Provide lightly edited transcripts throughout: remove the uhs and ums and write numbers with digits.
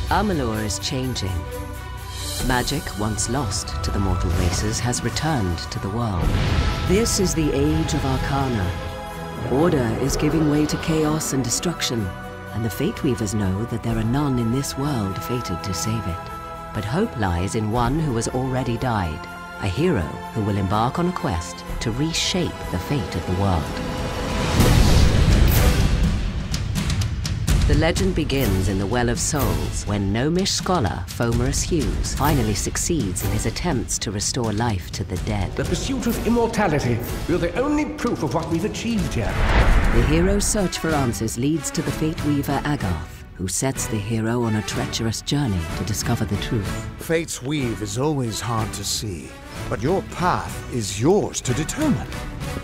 Amalur is changing. Magic, once lost to the mortal races, has returned to the world. This is the age of Arcana. Order is giving way to chaos and destruction, and the Fate Weavers know that there are none in this world fated to save it. But hope lies in one who has already died, a hero who will embark on a quest to reshape the fate of the world. The legend begins in the Well of Souls, when gnomish scholar Fomerus Hughes finally succeeds in his attempts to restore life to the dead. The pursuit of immortality. You're the only proof of what we've achieved here. The hero's search for answers leads to the Fate Weaver Agarth, who sets the hero on a treacherous journey to discover the truth. Fate's weave is always hard to see, but your path is yours to determine.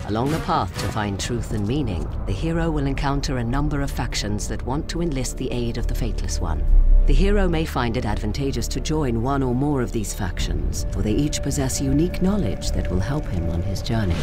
Along the path to find truth and meaning, the hero will encounter a number of factions that want to enlist the aid of the Fateless One. The hero may find it advantageous to join one or more of these factions, for they each possess unique knowledge that will help him on his journey.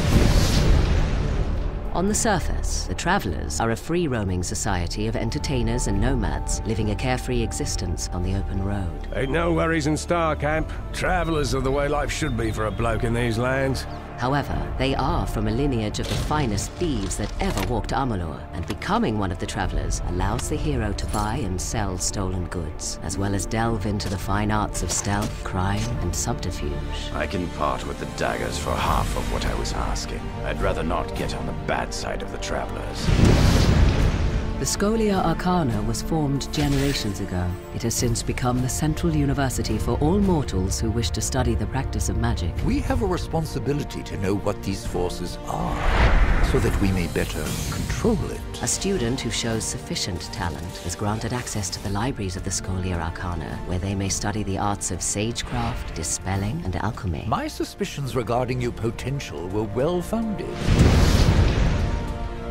On the surface, the Travelers are a free-roaming society of entertainers and nomads living a carefree existence on the open road. Ain't no worries in Star Camp. Travelers are the way life should be for a bloke in these lands. However, they are from a lineage of the finest thieves that ever walked Amalur, and becoming one of the Travelers allows the hero to buy and sell stolen goods, as well as delve into the fine arts of stealth, crime, and subterfuge. I can part with the daggers for half of what I was asking. I'd rather not get on the bad side of the Travelers. The Scholia Arcana was formed generations ago. It has since become the central university for all mortals who wish to study the practice of magic. We have a responsibility to know what these forces are, so that we may better control it. A student who shows sufficient talent is granted access to the libraries of the Scholia Arcana, where they may study the arts of sagecraft, dispelling, and alchemy. My suspicions regarding your potential were well-founded.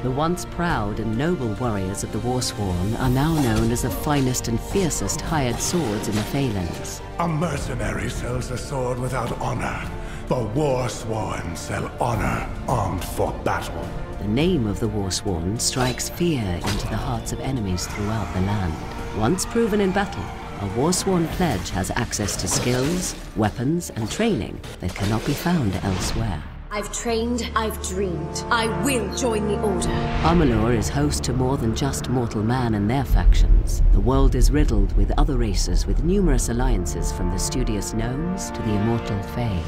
The once proud and noble warriors of the Warsworn are now known as the finest and fiercest hired swords in the Phalanx. A mercenary sells a sword without honor. The Warsworn sell honor, armed for battle. The name of the Warsworn strikes fear into the hearts of enemies throughout the land. Once proven in battle, a Warsworn pledge has access to skills, weapons, and training that cannot be found elsewhere. I've trained, I've dreamed. I will join the Order. Amalur is host to more than just mortal man and their factions. The world is riddled with other races with numerous alliances, from the studious gnomes to the immortal Fae.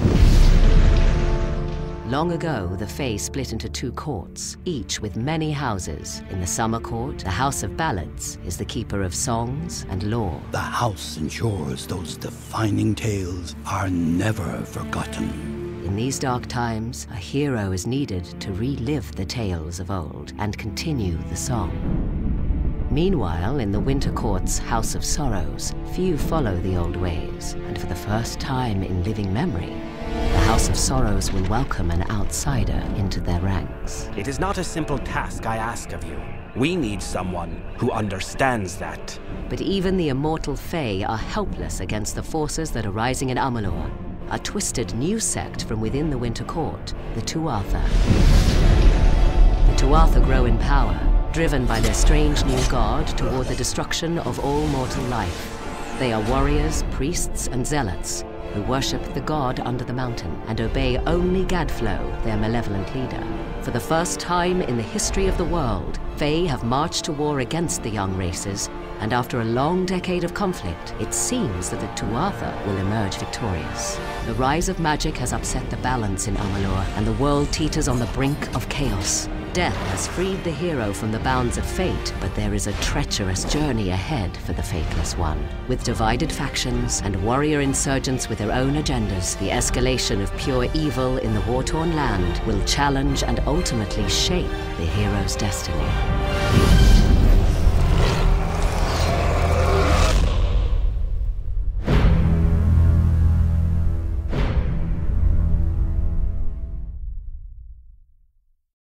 Long ago, the Fae split into two courts, each with many houses. In the Summer Court, the House of Ballads is the keeper of songs and lore. The house ensures those defining tales are never forgotten. In these dark times, a hero is needed to relive the tales of old and continue the song. Meanwhile, in the Winter Court's House of Sorrows, few follow the old ways, and for the first time in living memory, the House of Sorrows will welcome an outsider into their ranks. It is not a simple task I ask of you. We need someone who understands that. But even the immortal Fae are helpless against the forces that are rising in Amalur. A twisted new sect from within the Winter Court, the Tuatha. The Tuatha grow in power, driven by their strange new god toward the destruction of all mortal life. They are warriors, priests, and zealots who worship the god under the mountain and obey only Gadflow, their malevolent leader. For the first time in the history of the world, Fae have marched to war against the young races, and after a long decade of conflict, it seems that the Tuatha will emerge victorious. The rise of magic has upset the balance in Amalur, and the world teeters on the brink of chaos. Death has freed the hero from the bounds of fate, but there is a treacherous journey ahead for the Fateless One. With divided factions and warrior insurgents with their own agendas, the escalation of pure evil in the war-torn land will challenge and ultimately shape the hero's destiny.